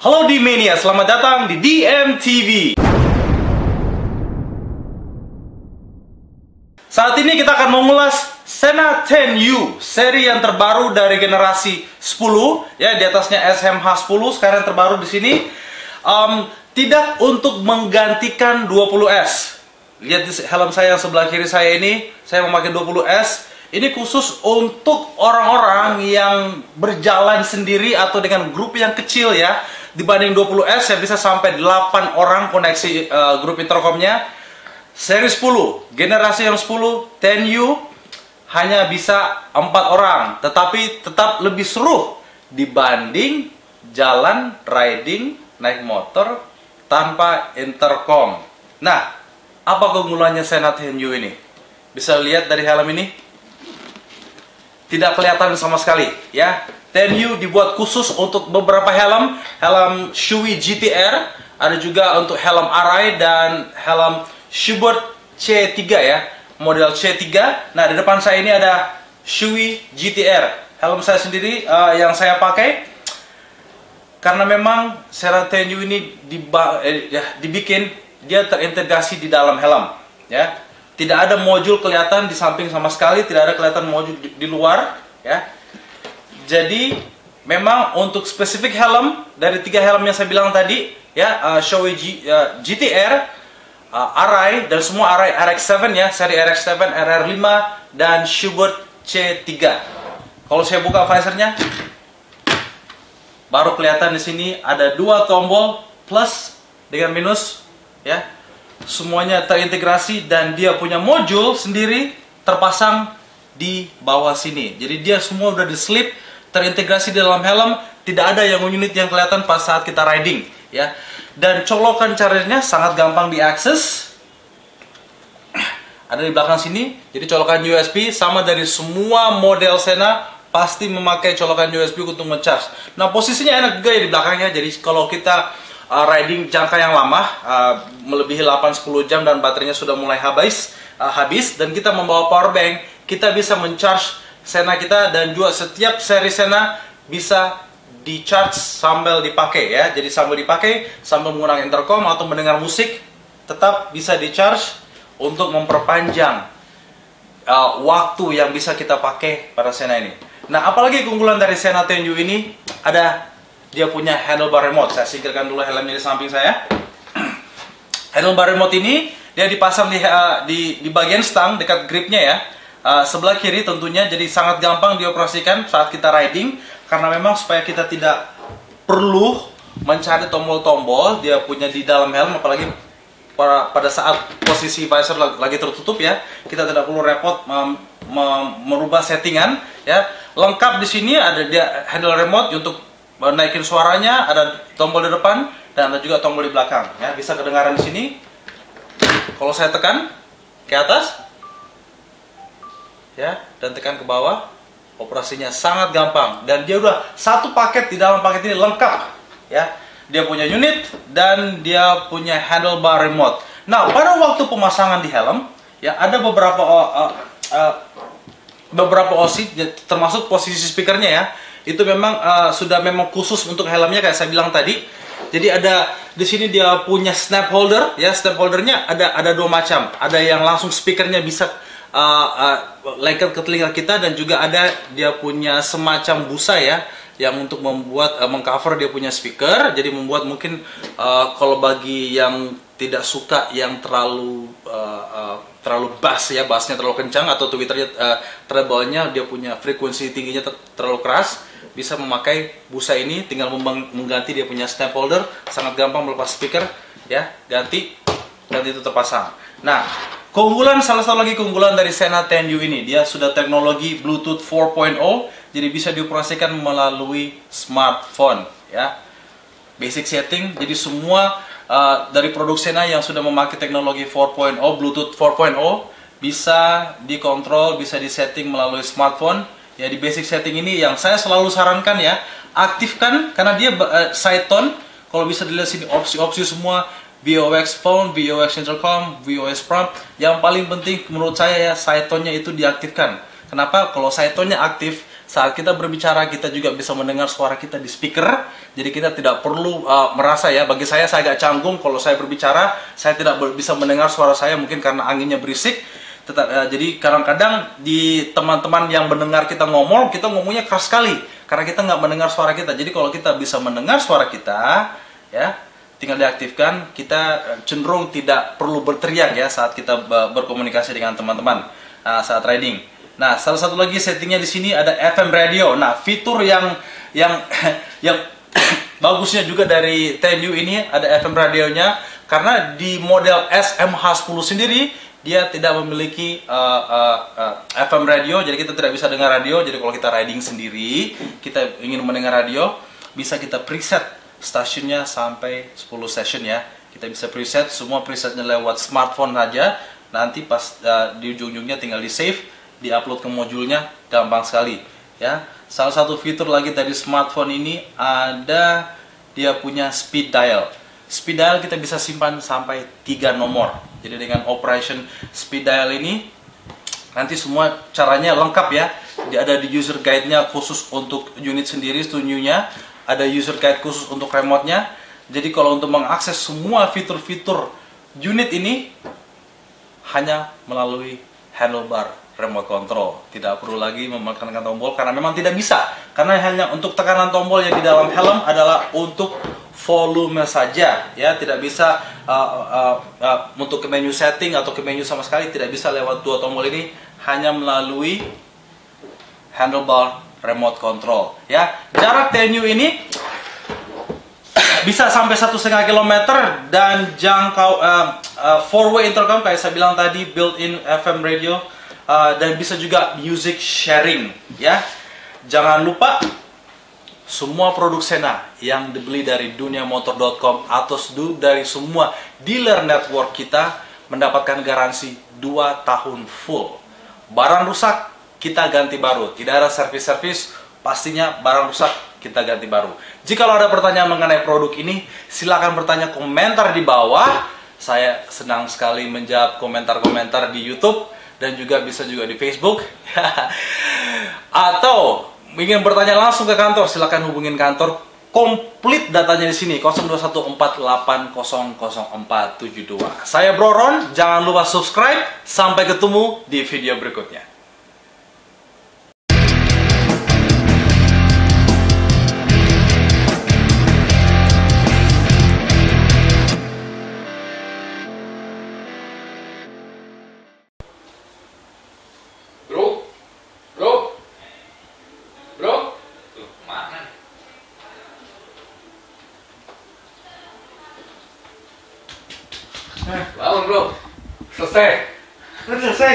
Halo D-Mania, selamat datang di DMTV. Saat ini kita akan mengulas Sena 10U, seri yang terbaru dari generasi 10, ya, di atasnya SMH 10, sekarang yang terbaru di sini. Tidak untuk menggantikan 20S. Lihat di helm saya yang sebelah kiri saya ini, saya memakai 20S. Ini khusus untuk orang-orang yang berjalan sendiri atau dengan grup yang kecil, ya. Dibanding 20S, saya bisa sampai 8 orang koneksi grup intercomnya. Seri 10, generasi yang 10, 10U, hanya bisa 4 orang. Tetapi tetap lebih seru dibanding jalan, riding, naik motor tanpa intercom. Nah, apa keunggulannya Sena 10U ini? Bisa lihat dari helm ini? Tidak kelihatan sama sekali, ya. 10U dibuat khusus untuk beberapa helm. Helm Shoei GTR, ada juga untuk helm Arai dan helm Schuberth C3, ya, model C3. Nah, di depan saya ini ada Shoei GTR, helm saya sendiri yang saya pakai. Karena memang Sena 10U ini dibikin, dia terintegrasi di dalam helm, ya. Tidak ada modul kelihatan di samping sama sekali, tidak ada kelihatan modul di luar, ya. Jadi memang untuk spesifik helm dari 3 helm yang saya bilang tadi, ya, Shoei GTR, Arai, dan semua Arai RX7, ya, seri RX7, RR5, dan Schuberth C3. Kalau saya buka visornya, baru kelihatan di sini ada 2 tombol plus dengan minus, ya. Semuanya terintegrasi dan dia punya modul sendiri terpasang di bawah sini. Jadi dia semua udah diselip, terintegrasi di dalam helm, tidak ada yang unit yang kelihatan pas saat kita riding, ya. Dan colokan chargernya sangat gampang diakses. Ada di belakang sini. Jadi colokan USB sama dari semua model Sena pasti memakai colokan USB untuk ngecharge. Nah, posisinya enak juga ya di belakangnya. Jadi kalau kita riding jangka yang lama, melebihi 8-10 jam dan baterainya sudah mulai habis dan kita membawa power bank, kita bisa mencharge Sena kita, dan juga setiap seri Sena bisa di-charge sambil dipakai, ya. Jadi sambil dipakai, sambil menggunakan intercom atau mendengar musik, tetap bisa di-charge untuk memperpanjang waktu yang bisa kita pakai pada Sena ini. Nah, apalagi keunggulan dari Sena 10U ini, ada dia punya handlebar remote. Saya singkirkan dulu helmnya di samping saya. Handlebar remote ini dia dipasang di bagian stang dekat gripnya, ya. Sebelah kiri tentunya, jadi sangat gampang dioperasikan saat kita riding. Karena memang supaya kita tidak perlu mencari tombol-tombol, dia punya di dalam helm, apalagi pada saat posisi visor lagi tertutup, ya. Kita tidak perlu repot merubah settingan, ya. Lengkap di sini ada dia handle remote untuk naikin suaranya, ada tombol di depan dan ada juga tombol di belakang, ya. Bisa kedengaran di sini. Kalau saya tekan ke atas, ya, dan tekan ke bawah, operasinya sangat gampang. Dan dia udah satu paket, di dalam paket ini lengkap, ya. Dia punya unit dan dia punya handlebar remote. Nah, pada waktu pemasangan di helm, ya, ada beberapa OSI, termasuk posisi speakernya, ya. Itu memang sudah memang khusus untuk helmnya, kayak saya bilang tadi. Jadi ada di sini dia punya snap holder, ya. Snap holdernya ada 2 macam. Ada yang langsung speakernya bisa lengket ke telinga kita, dan juga ada dia punya semacam busa, ya, yang untuk membuat mengcover dia punya speaker. Jadi membuat mungkin kalau bagi yang tidak suka yang terlalu bass, ya, bassnya terlalu kencang, atau twitternya treble-nya dia punya frekuensi tingginya terlalu keras, bisa memakai busa ini. Tinggal mengganti dia punya snap holder, sangat gampang melepas speaker, ya, ganti dan itu terpasang. Nah, salah satu lagi keunggulan dari Sena 10U ini, dia sudah teknologi Bluetooth 4.0, jadi bisa dioperasikan melalui smartphone, ya. Basic setting, jadi semua dari produk Sena yang sudah memakai teknologi 4.0, Bluetooth 4.0, bisa dikontrol, bisa disetting melalui smartphone. Ya, di basic setting ini yang saya selalu sarankan, ya, aktifkan, karena dia side tone. Kalau bisa dilihat sini opsi-opsi semua, VOX phone, VOX intercom, VOX prompt. Yang paling penting menurut saya, ya, side tone-nya itu diaktifkan. Kenapa? Kalau side tone-nya aktif, saat kita berbicara kita juga bisa mendengar suara kita di speaker. Jadi kita tidak perlu merasa ya, bagi saya agak canggung kalau saya berbicara, saya tidak bisa mendengar suara saya mungkin karena anginnya berisik. Jadi kadang-kadang di teman-teman yang mendengar kita ngomongnya keras sekali karena kita nggak mendengar suara kita. Jadi kalau kita bisa mendengar suara kita, ya tinggal diaktifkan, kita cenderung tidak perlu berteriak ya saat kita berkomunikasi dengan teman-teman saat riding. Nah, salah satu lagi settingnya di sini ada FM radio. Nah, fitur yang bagusnya juga dari 10U ini ada FM radionya, karena di model SMH10 sendiri dia tidak memiliki FM radio, jadi kita tidak bisa dengar radio. Jadi kalau kita riding sendiri, kita ingin mendengar radio, bisa kita preset stasiunnya sampai 10 station ya. Kita bisa preset, semua presetnya lewat smartphone saja. Nanti pas di ujung-ujungnya tinggal di save, di-upload ke modulnya, gampang sekali ya. Salah satu fitur lagi dari smartphone ini ada dia punya speed dial. Speed dial kita bisa simpan sampai 3 nomor. Jadi dengan operation speed dial ini nanti semua caranya lengkap ya. Dia ada di user guide-nya khusus untuk unit sendiri, studio-nya. Ada user guide khusus untuk remote-nya. Jadi kalau untuk mengakses semua fitur-fitur unit ini hanya melalui handlebar remote control, tidak perlu lagi menekan tombol karena memang tidak bisa, karena hanya untuk tekanan tombol yang di dalam helm adalah untuk volume saja ya, tidak bisa untuk ke menu setting atau ke menu sama sekali tidak bisa lewat dua tombol ini, hanya melalui handlebar remote control ya. Jarak 10U ini bisa sampai 1,5 km dan jangkau 4-way intercom kayak saya bilang tadi, built-in FM radio. Dan bisa juga music sharing ya. Jangan lupa semua produk Sena yang dibeli dari duniamotor.com atau dari semua dealer network kita mendapatkan garansi 2 tahun full. Barang rusak kita ganti baru, tidak ada servis-servis, pastinya barang rusak kita ganti baru. Jika ada pertanyaan mengenai produk ini, silakan bertanya komentar di bawah. Saya senang sekali menjawab komentar-komentar di YouTube dan juga bisa juga di Facebook. Atau ingin bertanya langsung ke kantor, silakan hubungin kantor. Komplit datanya di sini 0214800472. Saya Bro Ron, jangan lupa subscribe. Sampai ketemu di video berikutnya. Bangun bro, selesai. Udah selesai.